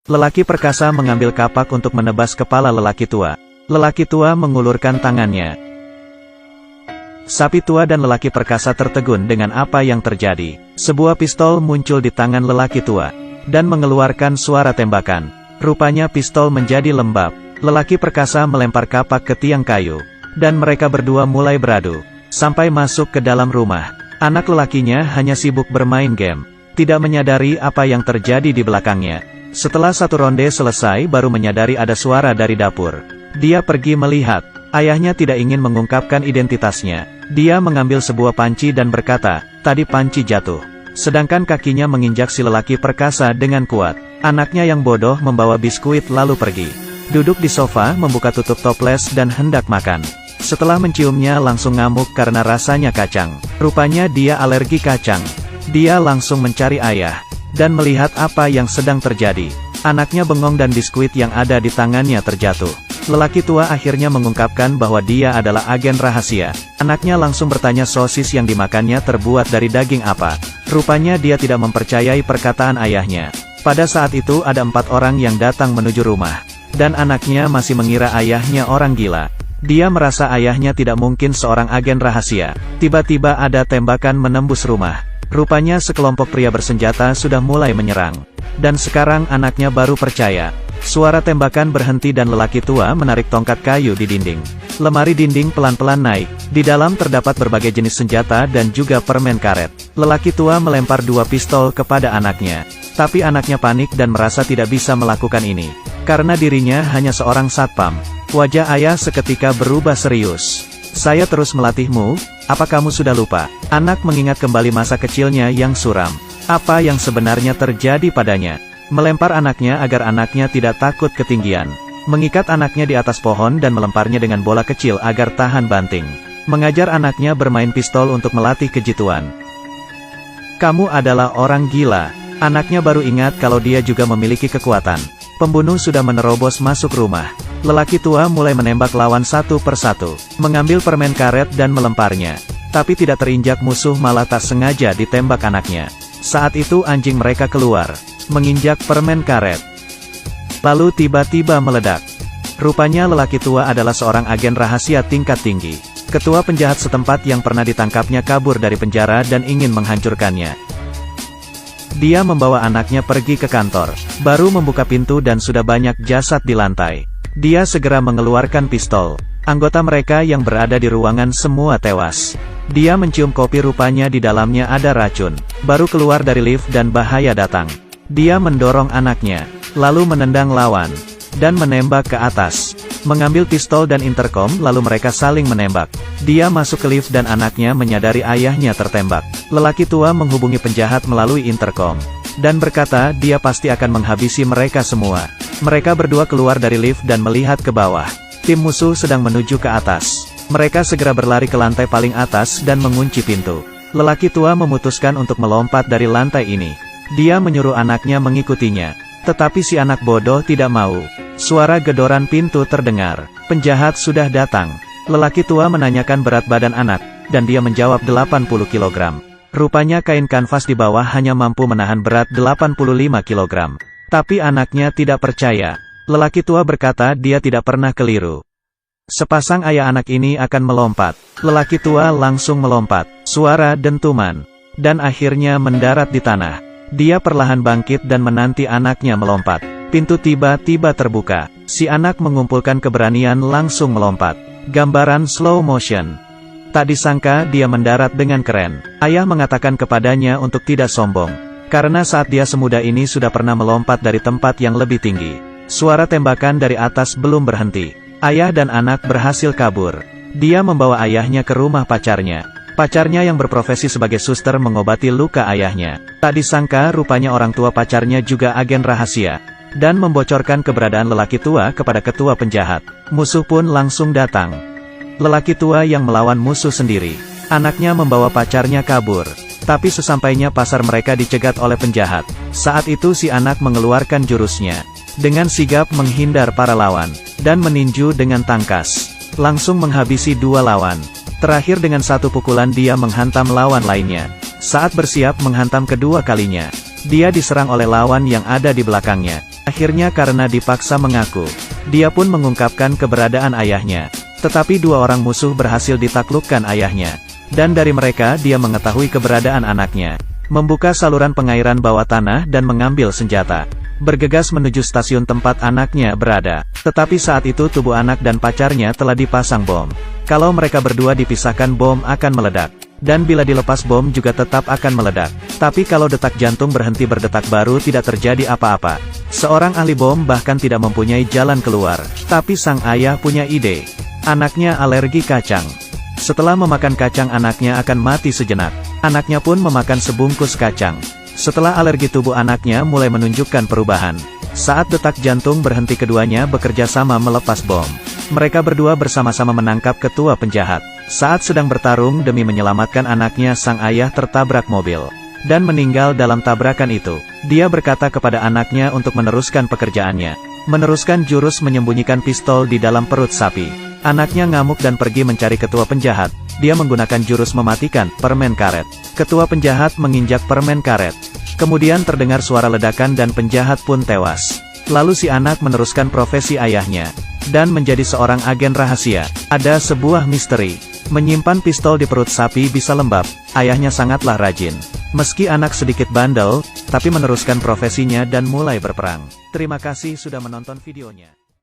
Lelaki perkasa mengambil kapak untuk menebas kepala lelaki tua. Lelaki tua mengulurkan tangannya. Sapi tua dan lelaki perkasa tertegun dengan apa yang terjadi. Sebuah pistol muncul di tangan lelaki tua, dan mengeluarkan suara tembakan. Rupanya pistol menjadi lembab. Lelaki perkasa melempar kapak ke tiang kayu, dan mereka berdua mulai beradu, sampai masuk ke dalam rumah. Anak lelakinya hanya sibuk bermain game, tidak menyadari apa yang terjadi di belakangnya. Setelah satu ronde selesai baru menyadari ada suara dari dapur. Dia pergi melihat. Ayahnya tidak ingin mengungkapkan identitasnya. Dia mengambil sebuah panci dan berkata, "Tadi panci jatuh." Sedangkan kakinya menginjak si lelaki perkasa dengan kuat. Anaknya yang bodoh membawa biskuit lalu pergi. Duduk di sofa membuka tutup toples dan hendak makan. Setelah menciumnya langsung ngamuk karena rasanya kacang. Rupanya dia alergi kacang. Dia langsung mencari ayah, dan melihat apa yang sedang terjadi. Anaknya bengong dan biskuit yang ada di tangannya terjatuh. Lelaki tua akhirnya mengungkapkan bahwa dia adalah agen rahasia. Anaknya langsung bertanya sosis yang dimakannya terbuat dari daging apa. Rupanya dia tidak mempercayai perkataan ayahnya. Pada saat itu ada 4 orang yang datang menuju rumah. Dan anaknya masih mengira ayahnya orang gila. Dia merasa ayahnya tidak mungkin seorang agen rahasia. Tiba-tiba ada tembakan menembus rumah. Rupanya sekelompok pria bersenjata sudah mulai menyerang. Dan sekarang anaknya baru percaya. Suara tembakan berhenti dan lelaki tua menarik tongkat kayu di dinding. Lemari dinding pelan-pelan naik. Di dalam terdapat berbagai jenis senjata dan juga permen karet. Lelaki tua melempar 2 pistol kepada anaknya. Tapi anaknya panik dan merasa tidak bisa melakukan ini. Karena dirinya hanya seorang satpam. Wajah ayah seketika berubah serius. "Saya terus melatihmu, apa kamu sudah lupa?" Anak mengingat kembali masa kecilnya yang suram. Apa yang sebenarnya terjadi padanya? Melempar anaknya agar anaknya tidak takut ketinggian. Mengikat anaknya di atas pohon dan melemparnya dengan bola kecil agar tahan banting. Mengajar anaknya bermain pistol untuk melatih kejituan. "Kamu adalah orang gila." Anaknya baru ingat kalau dia juga memiliki kekuatan. Pembunuh sudah menerobos masuk rumah. Lelaki tua mulai menembak lawan satu persatu. Mengambil permen karet dan melemparnya. Tapi tidak terinjak musuh malah tak sengaja ditembak anaknya. Saat itu anjing mereka keluar, menginjak permen karet. Lalu tiba-tiba meledak. Rupanya lelaki tua adalah seorang agen rahasia tingkat tinggi. Ketua penjahat setempat yang pernah ditangkapnya kabur dari penjara dan ingin menghancurkannya. Dia membawa anaknya pergi ke kantor. Baru membuka pintu dan sudah banyak jasad di lantai. Dia segera mengeluarkan pistol. Anggota mereka yang berada di ruangan semua tewas. Dia mencium kopi, rupanya di dalamnya ada racun. Baru keluar dari lift dan bahaya datang. Dia mendorong anaknya, lalu menendang lawan, dan menembak ke atas. Mengambil pistol dan interkom lalu mereka saling menembak. Dia masuk ke lift dan anaknya menyadari ayahnya tertembak. Lelaki tua menghubungi penjahat melalui interkom, dan berkata dia pasti akan menghabisi mereka semua. Mereka berdua keluar dari lift dan melihat ke bawah. Tim musuh sedang menuju ke atas. Mereka segera berlari ke lantai paling atas dan mengunci pintu. Lelaki tua memutuskan untuk melompat dari lantai ini. Dia menyuruh anaknya mengikutinya. Tetapi si anak bodoh tidak mau. Suara gedoran pintu terdengar. Penjahat sudah datang. Lelaki tua menanyakan berat badan anak, dan dia menjawab 80 kg. Rupanya kain kanvas di bawah hanya mampu menahan berat 85 kg. Tapi anaknya tidak percaya. Lelaki tua berkata dia tidak pernah keliru. Sepasang ayah anak ini akan melompat. Lelaki tua langsung melompat. Suara dentuman. Dan akhirnya mendarat di tanah. Dia perlahan bangkit dan menanti anaknya melompat. Pintu tiba-tiba terbuka. Si anak mengumpulkan keberanian langsung melompat. Gambaran slow motion. Tak disangka dia mendarat dengan keren. Ayah mengatakan kepadanya untuk tidak sombong. Karena saat dia semuda ini sudah pernah melompat dari tempat yang lebih tinggi. Suara tembakan dari atas belum berhenti. Ayah dan anak berhasil kabur. Dia membawa ayahnya ke rumah pacarnya. Pacarnya yang berprofesi sebagai suster mengobati luka ayahnya. Tak disangka rupanya orang tua pacarnya juga agen rahasia. Dan membocorkan keberadaan lelaki tua kepada ketua penjahat. Musuh pun langsung datang. Lelaki tua yang melawan musuh sendiri. Anaknya membawa pacarnya kabur. Tapi sesampainya pasar mereka dicegat oleh penjahat. Saat itu si anak mengeluarkan jurusnya. Dengan sigap menghindar para lawan. Dan meninju dengan tangkas. Langsung menghabisi 2 lawan. Terakhir dengan satu pukulan dia menghantam lawan lainnya. Saat bersiap menghantam kedua kalinya, dia diserang oleh lawan yang ada di belakangnya. Akhirnya karena dipaksa mengaku, dia pun mengungkapkan keberadaan ayahnya. Tetapi dua orang musuh berhasil ditaklukkan ayahnya. Dan dari mereka dia mengetahui keberadaan anaknya. Membuka saluran pengairan bawah tanah dan mengambil senjata. Bergegas menuju stasiun tempat anaknya berada. Tetapi saat itu tubuh anak dan pacarnya telah dipasang bom. Kalau mereka berdua dipisahkan, bom akan meledak. Dan bila dilepas, bom juga tetap akan meledak. Tapi kalau detak jantung berhenti berdetak, baru tidak terjadi apa-apa. Seorang ahli bom bahkan tidak mempunyai jalan keluar. Tapi sang ayah punya ide. Anaknya alergi kacang. Setelah memakan kacang, anaknya akan mati sejenak. Anaknya pun memakan sebungkus kacang. Setelah alergi, tubuh anaknya mulai menunjukkan perubahan. Saat detak jantung berhenti, keduanya bekerja sama melepas bom. Mereka berdua bersama-sama menangkap ketua penjahat. Saat sedang bertarung demi menyelamatkan anaknya, sang ayah tertabrak mobil dan meninggal dalam tabrakan itu. Dia berkata kepada anaknya untuk meneruskan pekerjaannya, meneruskan jurus menyembunyikan pistol di dalam perut sapi. Anaknya ngamuk dan pergi mencari ketua penjahat. Dia menggunakan jurus mematikan permen karet. Ketua penjahat menginjak permen karet. Kemudian terdengar suara ledakan dan penjahat pun tewas. Lalu si anak meneruskan profesi ayahnya dan menjadi seorang agen rahasia. Ada sebuah misteri. Menyimpan pistol di perut sapi bisa lembab. Ayahnya sangatlah rajin. Meski anak sedikit bandel, tapi meneruskan profesinya dan mulai berperang. Terima kasih sudah menonton videonya.